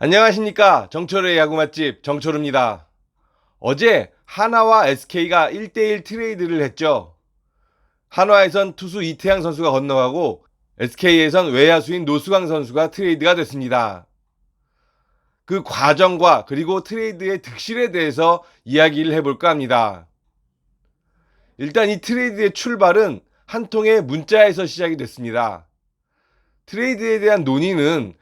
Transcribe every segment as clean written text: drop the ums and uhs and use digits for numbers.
안녕하십니까. 정철의 야구 맛집 정철우입니다. 어제 한화와 SK가 1대1 트레이드를 했죠. 한화에선 투수 이태양 선수가 건너가고 SK에선 외야수인 노수광 선수가 트레이드가 됐습니다. 그 과정과 그리고 트레이드의 득실에 대해서 이야기를 해볼까 합니다. 일단 이 트레이드의 출발은 한 통의 문자에서 시작이 됐습니다. 트레이드에 대한 논의는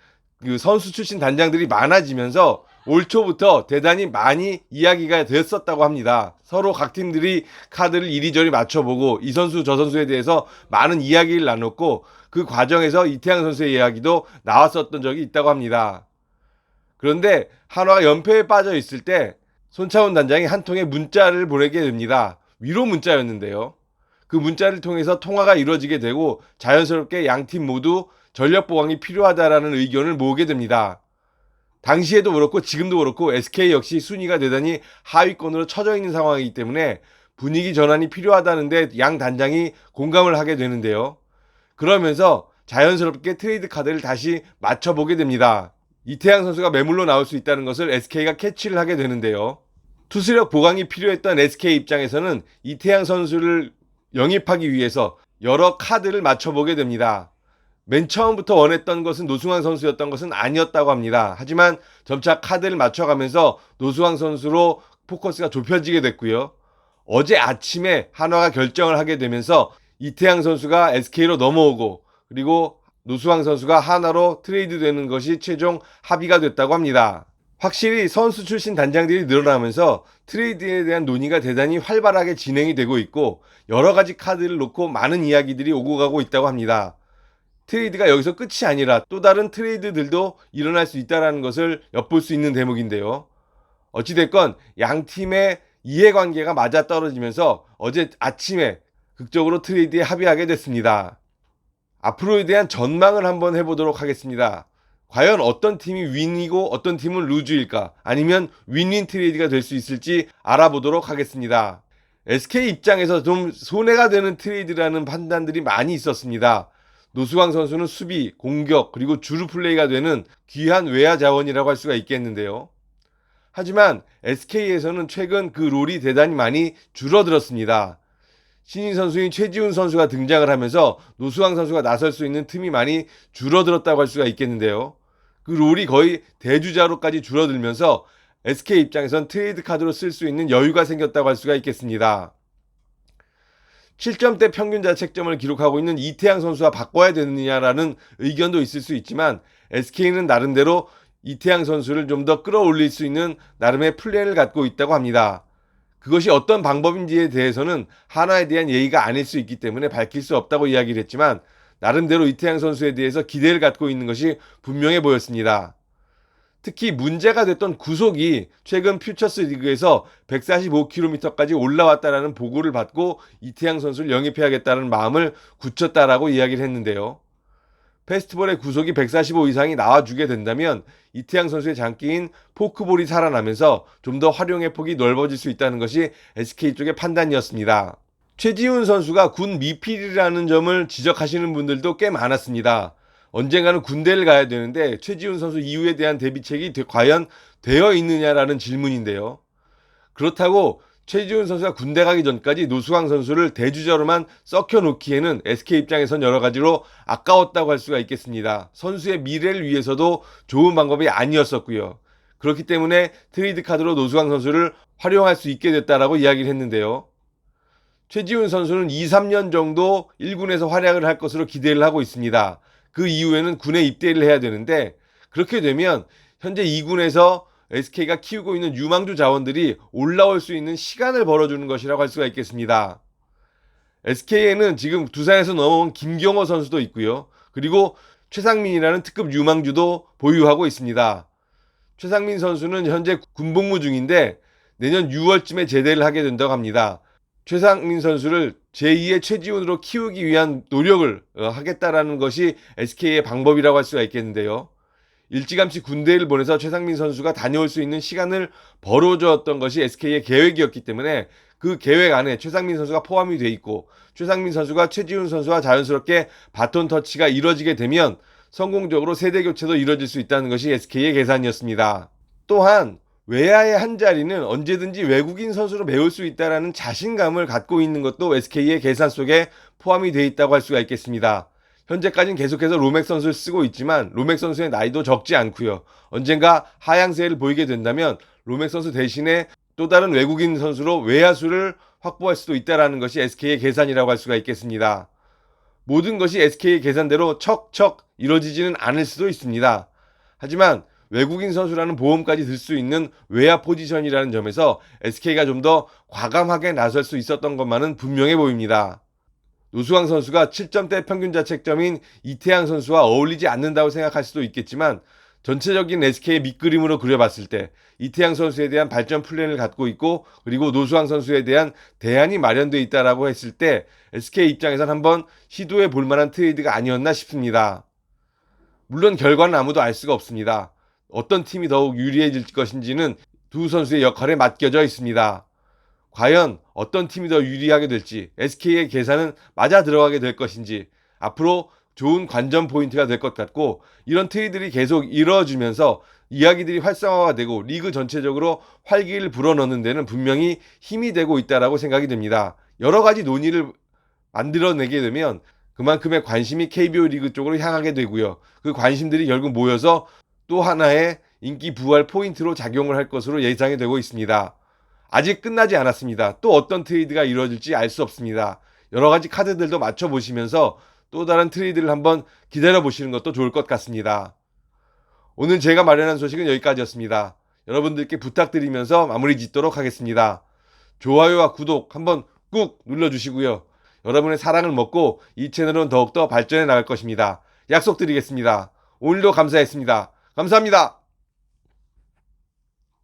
그 선수 출신 단장들이 많아지면서 올 초부터 대단히 많이 이야기가 됐었다고 합니다. 서로 각 팀들이 카드를 이리저리 맞춰보고 이 선수 저 선수에 대해서 많은 이야기를 나눴고 그 과정에서 이태양 선수의 이야기도 나왔었던 적이 있다고 합니다. 그런데 한화가 연패에 빠져 있을 때 손차원 단장이 한 통의 문자를 보내게 됩니다. 위로 문자였는데요. 그 문자를 통해서 통화가 이루어지게 되고 자연스럽게 양 팀 모두 전력 보강이 필요하다라는 의견을 모으게 됩니다. 당시에도 그렇고 지금도 그렇고 SK 역시 순위가 대단히 하위권으로 처져 있는 상황이기 때문에 분위기 전환이 필요하다는데 양 단장이 공감을 하게 되는데요. 그러면서 자연스럽게 트레이드 카드를 다시 맞춰보게 됩니다. 이태양 선수가 매물로 나올 수 있다는 것을 SK가 캐치를 하게 되는데요. 투수력 보강이 필요했던 SK 입장에서는 이태양 선수를 영입하기 위해서 여러 카드를 맞춰보게 됩니다. 맨 처음부터 원했던 것은 노승환 선수였던 것은 아니었다고 합니다. 하지만 점차 카드를 맞춰가면서 노승환 선수로 포커스가 좁혀지게 됐고요. 어제 아침에 한화가 결정을 하게 되면서 이태양 선수가 SK로 넘어오고 그리고 노승환 선수가 한화로 트레이드 되는 것이 최종 합의가 됐다고 합니다. 확실히 선수 출신 단장들이 늘어나면서 트레이드에 대한 논의가 대단히 활발하게 진행이 되고 있고 여러 가지 카드를 놓고 많은 이야기들이 오고 가고 있다고 합니다. 트레이드가 여기서 끝이 아니라 또 다른 트레이드들도 일어날 수 있다는 것을 엿볼 수 있는 대목인데요. 어찌됐건 양 팀의 이해관계가 맞아떨어지면서 어제 아침에 극적으로 트레이드에 합의하게 됐습니다. 앞으로에 대한 전망을 한번 해보도록 하겠습니다. 과연 어떤 팀이 윈이고 어떤 팀은 루즈일까? 아니면 윈윈 트레이드가 될 수 있을지 알아보도록 하겠습니다. SK 입장에서 좀 손해가 되는 트레이드라는 판단들이 많이 있었습니다. 노수광 선수는 수비, 공격, 그리고 주루 플레이가 되는 귀한 외야 자원이라고 할 수가 있겠는데요. 하지만 SK에서는 최근 그 롤이 대단히 많이 줄어들었습니다. 신인 선수인 최지훈 선수가 등장을 하면서 노수광 선수가 나설 수 있는 틈이 많이 줄어들었다고 할 수가 있겠는데요. 그 롤이 거의 대주자로까지 줄어들면서 SK 입장에선 트레이드 카드로 쓸 수 있는 여유가 생겼다고 할 수가 있겠습니다. 7점대 평균 자책점을 기록하고 있는 이태양 선수와 바꿔야 되느냐라는 의견도 있을 수 있지만 SK는 나름대로 이태양 선수를 좀 더 끌어올릴 수 있는 나름의 플랜을 갖고 있다고 합니다. 그것이 어떤 방법인지에 대해서는 한화에 대한 예의가 아닐 수 있기 때문에 밝힐 수 없다고 이야기를 했지만 나름대로 이태양 선수에 대해서 기대를 갖고 있는 것이 분명해 보였습니다. 특히 문제가 됐던 구속이 최근 퓨처스 리그에서 145km까지 올라왔다라는 보고를 받고 이태양 선수를 영입해야겠다는 마음을 굳혔다라고 이야기를 했는데요. 페스티벌의 구속이 145 이상이 나와주게 된다면 이태양 선수의 장기인 포크볼이 살아나면서 좀 더 활용의 폭이 넓어질 수 있다는 것이 SK 쪽의 판단이었습니다. 최지훈 선수가 군 미필이라는 점을 지적하시는 분들도 꽤 많았습니다. 언젠가는 군대를 가야 되는데 최지훈 선수 이후에 대한 대비책이 과연 되어 있느냐라는 질문인데요. 그렇다고 최지훈 선수가 군대 가기 전까지 노수광 선수를 대주자로만 썩혀놓기에는 SK 입장에선 여러 가지로 아까웠다고 할 수가 있겠습니다. 선수의 미래를 위해서도 좋은 방법이 아니었었고요. 그렇기 때문에 트레이드 카드로 노수광 선수를 활용할 수 있게 됐다라고 이야기를 했는데요. 최지훈 선수는 2, 3년 정도 1군에서 활약을 할 것으로 기대를 하고 있습니다. 그 이후에는 군에 입대를 해야 되는데 그렇게 되면 현재 2군에서 SK가 키우고 있는 유망주 자원들이 올라올 수 있는 시간을 벌어주는 것이라고 할 수가 있겠습니다. SK에는 지금 두산에서 넘어온 김경호 선수도 있고요. 그리고 최상민이라는 특급 유망주도 보유하고 있습니다. 최상민 선수는 현재 군복무 중인데 내년 6월쯤에 제대를 하게 된다고 합니다. 최상민 선수를 제2의 최지훈으로 키우기 위한 노력을 하겠다라는 것이 SK의 방법이라고 할 수가 있겠는데요. 일찌감치 군대를 보내서 최상민 선수가 다녀올 수 있는 시간을 벌어주었던 것이 SK의 계획이었기 때문에 그 계획 안에 최상민 선수가 포함이 돼 있고 최상민 선수가 최지훈 선수와 자연스럽게 바톤 터치가 이루어지게 되면 성공적으로 세대 교체도 이뤄질 수 있다는 것이 SK의 계산이었습니다. 또한 외야의 한 자리는 언제든지 외국인 선수로 메울 수 있다는 자신감을 갖고 있는 것도 SK의 계산 속에 포함이 되어 있다고 할 수가 있겠습니다. 현재까지는 계속해서 로맥 선수를 쓰고 있지만 로맥 선수의 나이도 적지 않고요. 언젠가 하향세를 보이게 된다면 로맥 선수 대신에 또 다른 외국인 선수로 외야수를 확보할 수도 있다는 것이 SK의 계산이라고 할 수가 있겠습니다. 모든 것이 SK의 계산대로 척척 이루어지지는 않을 수도 있습니다. 하지만 외국인 선수라는 보험까지 들 수 있는 외야 포지션이라는 점에서 SK가 좀 더 과감하게 나설 수 있었던 것만은 분명해 보입니다. 노수광 선수가 7점대 평균 자책점인 이태양 선수와 어울리지 않는다고 생각할 수도 있겠지만 전체적인 SK의 밑그림으로 그려봤을 때 이태양 선수에 대한 발전 플랜을 갖고 있고 그리고 노수광 선수에 대한 대안이 마련되어 있다라고 했을 때 SK 입장에선 한번 시도해 볼 만한 트레이드가 아니었나 싶습니다. 물론 결과는 아무도 알 수가 없습니다. 어떤 팀이 더욱 유리해질 것인지는 두 선수의 역할에 맡겨져 있습니다. 과연 어떤 팀이 더 유리하게 될지 SK의 계산은 맞아 들어가게 될 것인지 앞으로 좋은 관전 포인트가 될 것 같고 이런 트레이드들이 계속 이루어지면서 이야기들이 활성화가 되고 리그 전체적으로 활기를 불어넣는 데는 분명히 힘이 되고 있다라고 생각이 됩니다. 여러 가지 논의를 만들어내게 되면 그만큼의 관심이 KBO 리그 쪽으로 향하게 되고요. 그 관심들이 결국 모여서 또 하나의 인기 부활 포인트로 작용을 할 것으로 예상이 되고 있습니다. 아직 끝나지 않았습니다. 또 어떤 트레이드가 이루어질지 알 수 없습니다. 여러 가지 카드들도 맞춰보시면서 또 다른 트레이드를 한번 기다려보시는 것도 좋을 것 같습니다. 오늘 제가 마련한 소식은 여기까지였습니다. 여러분들께 부탁드리면서 마무리 짓도록 하겠습니다. 좋아요와 구독 한번 꾹 눌러주시고요. 여러분의 사랑을 먹고 이 채널은 더욱더 발전해 나갈 것입니다. 약속드리겠습니다. 오늘도 감사했습니다. 감사합니다.